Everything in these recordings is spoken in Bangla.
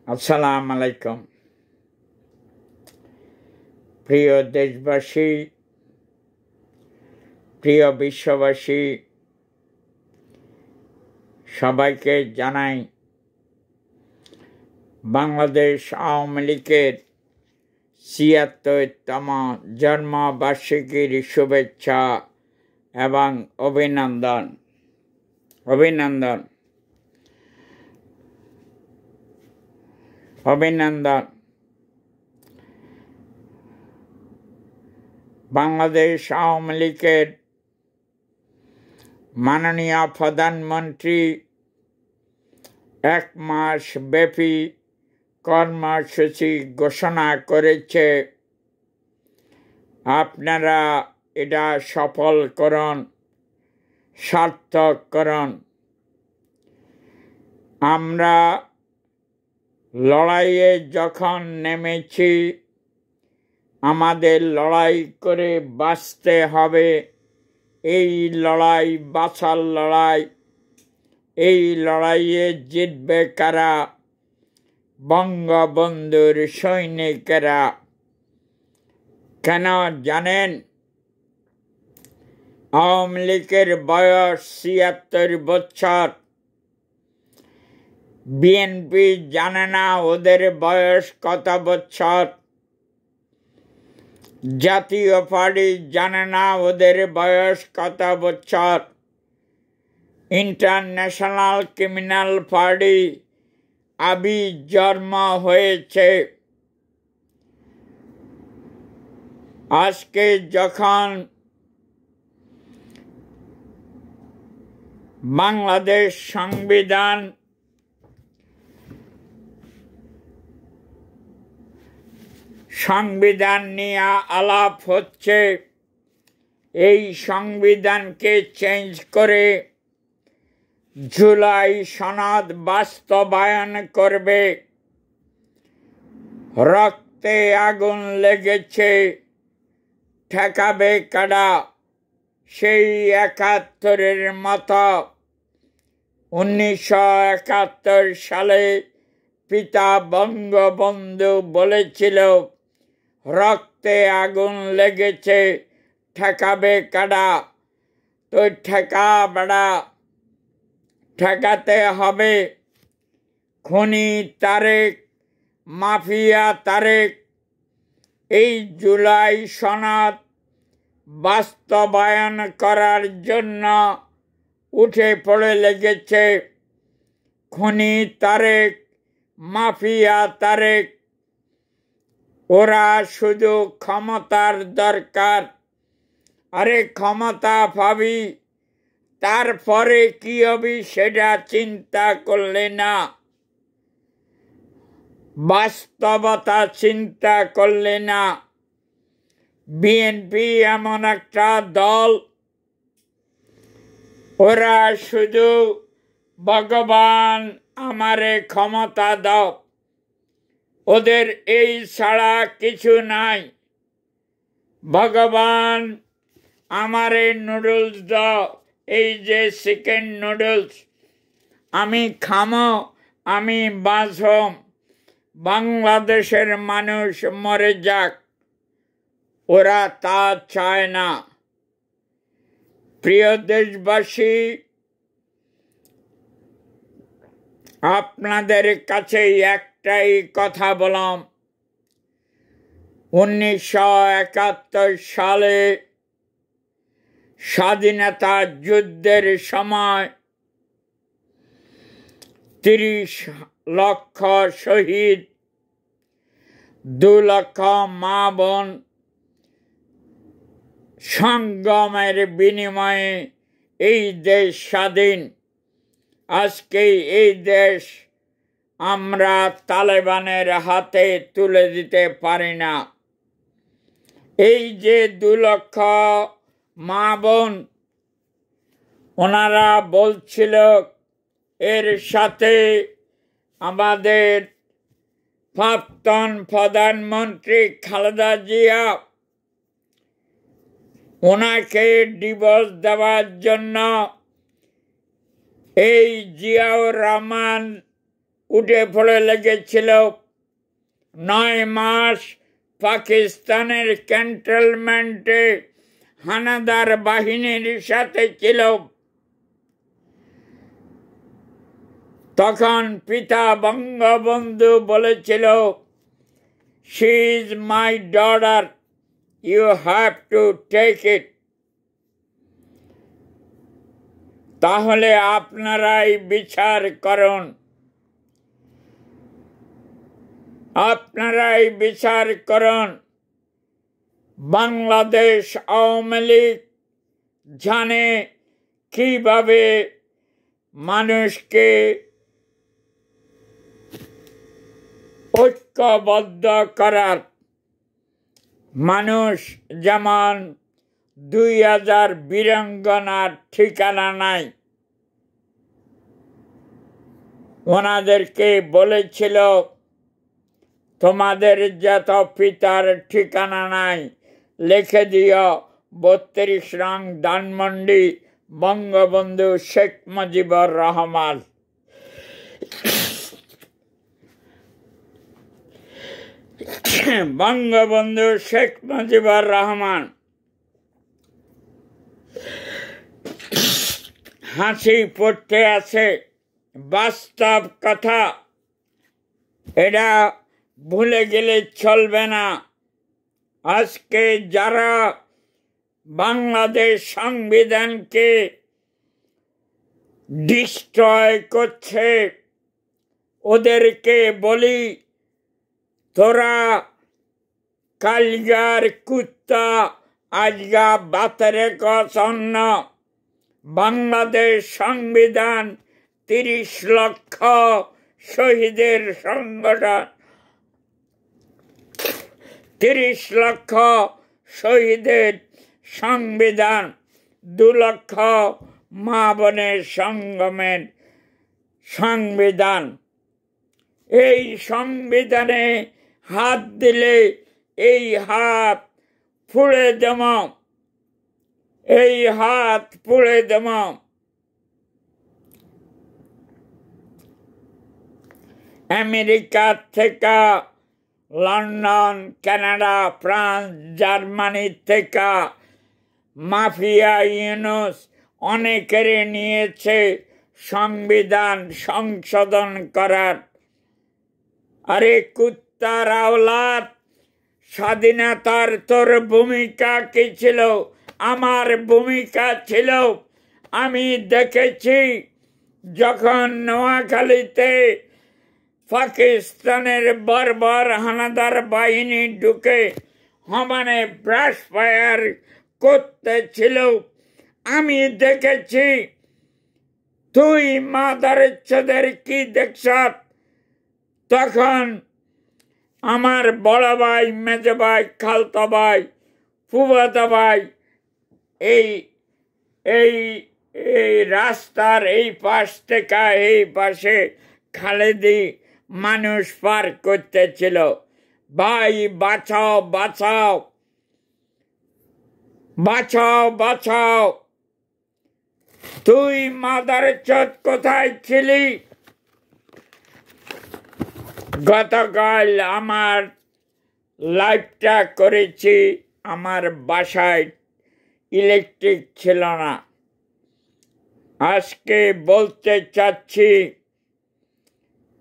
আসসালামু আলাইকুম। প্রিয় দেশবাসী, প্রিয় বিশ্ববাসী, সবাইকে জানাই বাংলাদেশ আওয়ামী লীগের ৭৬তম জন্মবার্ষিকীর শুভেচ্ছা এবং অভিনন্দন। বাংলাদেশ আওয়ামী লীগের মাননীয় প্রধানমন্ত্রী ১ মাস ব্যাপী কর্মসূচি ঘোষণা করেছে। আপনারা এটা সফল করুন, সার্থক করুন। আমরা লড়াইয়ে যখন নেমেছি, আমাদের লড়াই করে বাঁচতে হবে। এই লড়াই বাঁচার লড়াই। এই লড়াইয়ে জিতবে কারা? বঙ্গবন্ধুর সৈনিকেরা। কেন জানেন? আওয়ামী লীগের বয়স ৭৬ বছর। বিএনপি জানে না ওদের বয়স কত বছর। জাতীয় পার্টি জানে না ওদের বয়স কত বছর। ইন্টারন্যাশনাল ক্রিমিনাল পার্টি আবি জন্ম হয়েছে। আজকে যখন বাংলাদেশ সংবিধান নিয়ে আলাপ হচ্ছে, এই সংবিধানকে চেঞ্জ করে জুলাই সনদ বাস্তবায়ন করবে। রক্তে আগুন লেগেছে, ঠেকাবে কারা? সেই ৭১-এর মতো ১৯৭১ সালে পিতা বঙ্গবন্ধু বলেছিল, রক্তে আগুন লেগেছে, ঠেকাবে কারা? তো ঠেকাতে হবে। খুনি তারেক, মাফিয়া তারেক এই জুলাই সনদ বাস্তবায়ন করার জন্য উঠে পড়ে লেগেছে। খুনি তারেক, মাফিয়া তারেক, ওরা শুধু ক্ষমতার দরকার। আরে ক্ষমতা পাবি, তারপরে কি হবে সেটা চিন্তা করলে না, বাস্তবতা চিন্তা করলে না। বিএনপি এমন একটা দল, ওরা শুধু ভগবান আমারে ক্ষমতা দাও, ওদের এই ছাড়া কিছু নাই। ভগবান আমারে নুডলস দাও, এই যে চিকেন নুডলস, আমি খামো, আমি বাঁচম, বাংলাদেশের মানুষ মরে যাক। ওরা তা চায় না। প্রিয় দেশবাসী, আপনাদের কাছে একটাই কথা বললাম, ১৯৭১ সালে স্বাধীনতা যুদ্ধের সময় ৩০ লক্ষ শহীদ, ২ লক্ষ মা বোন সংগ্রামের বিনিময়ে এই দেশ স্বাধীন। আজকে এই দেশ আমরা তালেবানের হাতে তুলে দিতে পারি না। এই যে ২ লক্ষ মা বোন, ওনারা বলছিল এর সাথে আমাদের প্রাক্তন প্রধানমন্ত্রী খালেদা জিয়া, ওনাকে ডিভোর্স দেওয়ার জন্য এই জিয়াউর রহমান উঠে পড়ে লেগেছিল। 9 মাস পাকিস্তানের ক্যান্টনমেন্টে হানাদার বাহিনীর সাথে ছিল। তখন পিতা বঙ্গবন্ধু বলেছিল, "She is my daughter, you have to take it." তাহলে আপনারাই বিচার করুন, আপনারাই বিচার করুন। বাংলাদেশ আওয়ামী লীগ জানে কিভাবে মানুষকে ঐক্যবদ্ধ করার। মানুষ যেমন 2000 বীরাঙ্গনার ঠিকানা নাই, ওনাদেরকে বলেছিল, তোমাদের যত পিতার ঠিকানা নাই লিখে দিও 32 নং ধানমন্ডি, বঙ্গবন্ধু শেখ মুজিবুর রহমান। বঙ্গবন্ধু শেখ মুজিবুর রহমান হাসি পড়তে আছে, বাস্তব কথা, এটা ভুলে গেলে চলবে না। আজকে যারা বাংলাদেশ সংবিধানকে ডিস্ট্রয় করছে, ওদেরকে বলি, তোরা কালগার কুত্তা আজগা বাতেরে কন্ন। বাংলাদেশ সংবিধান 30 লক্ষ শহীদের সংগঠন, 30 লক্ষ শহীদের সংবিধান, 2 লক্ষ মা বোনের সঙ্গমের সংবিধান। এই সংবিধানে হাত দিলে এই হাত পুড়ে দেব, এই হাত পুড়ে দেব। আমেরিকা থেকে, লন্ডন, কানাডা, ফ্রান্স, জার্মানি থেকে মাফিয়া ইউনুস অনেকের নিয়েছে সংবিধান সংশোধন করার। আরে কুত্তার আওলাদ, স্বাধীনতার তোর ভূমিকা কি ছিল? আমার ভূমিকা ছিল, আমি দেখেছি যখন নোয়াখালীতে পাকিস্তানের বর্বর হানাদার বাহিনী ঢুকে সমানে ব্রাশ ফায়ার করতেছিল, আমি দেখেছি। তুই মাদার চোদের কি দেখছ? তখন আমার বড় ভাই, মেজ ভাই, খালতো ভাই, ফুফাতো ভাই এই এই এই রাস্তার এই পাশ থেকে এই পাশে খালেদি মানুষ পার করতেছিল। ভাই বাঁচাও, বাঁচাও, বাঁচাও, বাঁচাও। তুই মাদার চোদ কোথায় ছিলি? গতকাল আমার লাইভটা করেছি, আমার বাসায় ইলেকট্রিক ছিল না। আজকে বলতে চাচ্ছি,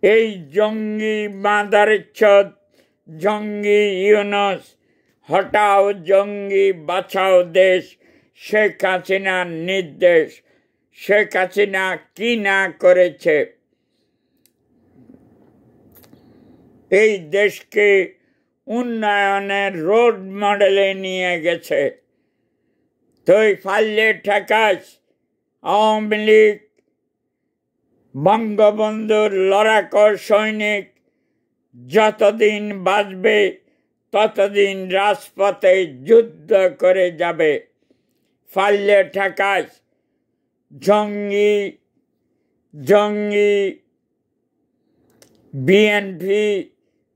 এই জঙ্গি মাদারচোদ, জঙ্গি ইউনুস, হটাও জঙ্গি, বাঁচাও দেশ, শেখ হাসিনার নির্দেশ। শেখ হাসিনা কি না করেছে? এই দেশকে উন্নয়নের রোড মডেলে নিয়ে গেছে। তুই পারলে ঠেকাস। আওয়ামী লীগ বঙ্গবন্ধুর লড়াকু সৈনিক যতদিন বাঁচবে ততদিন রাজপথে যুদ্ধ করে যাবে। পারলে ঠেকাস। জঙ্গি জঙ্গি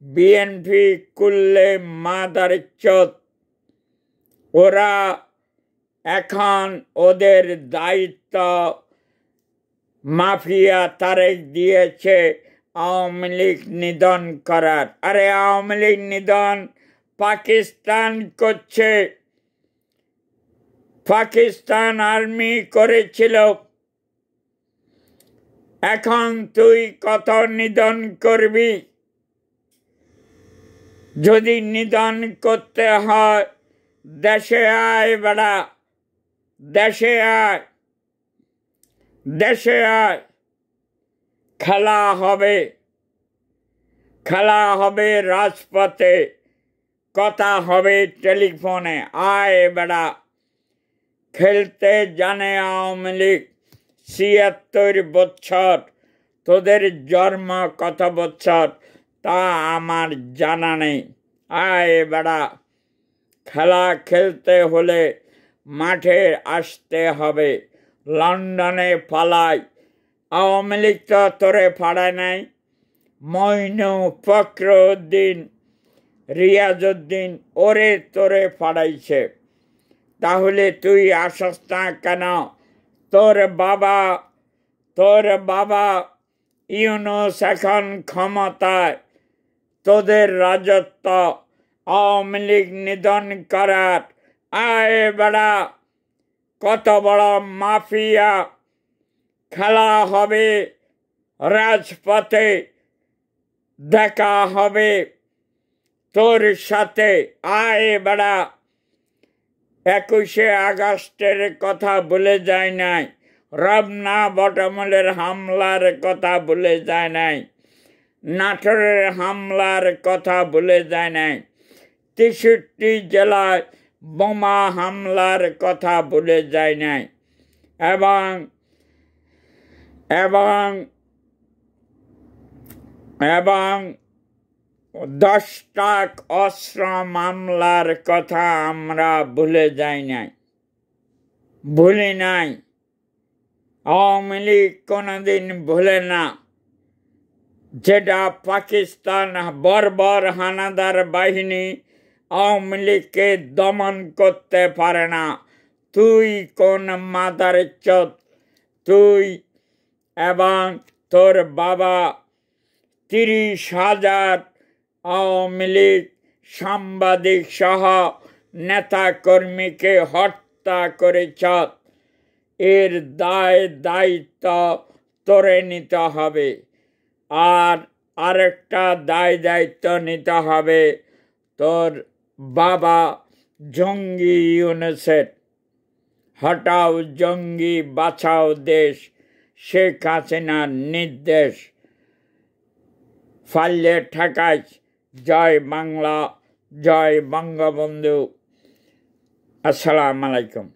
বিএনপি করলে মাদারচোদ। ওরা এখন ওদের দায়িত্ব মাফিয়া তারেক দিয়েছে আওয়ামী লীগ নিধন করার। আরে আওয়ামী লীগ নিধন পাকিস্তান করছে, পাকিস্তান আর্মি করেছিল। এখন তুই কত নিধন করবি? যদি নিধন করতে হয় দেশে আয় বেড়া, দেশে আয়, দেশে আয়। খেলা হবে, খেলা হবে রাজপথে, কথা হবে টেলিফোনে। আয় বেড়া, খেলতে জানে আওয়ামী লীগ। ৭৬ বছর, তোদের জন্ম কত বছর তা আমার জানা নেই। আয় বেড়া, খেলা খেলতে হলে মাঠে আসতে হবে। লন্ডনে পালাই, আওয়ামী লীগ তো তোরে পাড়ায় নাই। মইনু, ফখরুদ্দিন, রিয়াজউদ্দিন ওরে তোরে পাড়াইছে। তাহলে তুই আসস না কেন? তোর বাবা ইউনূস এখন ক্ষমতায়, তোদের রাজত্ব আওয়ামী লীগ নিধন করার। আয় বেড়া, কত বড় মাফিয়া। খেলা হবে রাজপথে, দেখা হবে তোর সাথে। আয় বেড়া, ২১শে আগস্টের কথা ভুলে যায় নাই, রমনা বটমূলের হামলার কথা ভুলে যায় নাই, নাটোরের হামলার কথা ভুলে যায় নাই, ৬৩ জেলায় বোমা হামলার কথা ভুলে যায় নাই, এবং এবং এবং ১০টা অস্ত্র মামলার কথা আমরা ভুলে যাই নাই, ভুলি নাই। আওয়ামী লীগ কোনোদিন ভুলে না। যেটা পাকিস্তান বর্বর হানাদার বাহিনী আওয়ামী লীগকে দমন করতে পারে না। তুই কোন মাদার চোদ? তুই এবং তোর বাবা ৩০,০০০ আওয়ামী লীগ সাংবাদিক সহ নেতাকর্মীকে হত্যা করেছ। এর দায়িত্ব তোরে নিতে হবে। আর আরেকটা দায়িত্ব নিতে হবে তোর বাবা জঙ্গি ইউনূসের। হটাও জঙ্গি, বাঁচাও দেশ, শেখ হাসিনার নির্দেশ। পারলে ঠেকাইস। জয় বাংলা, জয় বঙ্গবন্ধু। আসসালামু আলাইকুম।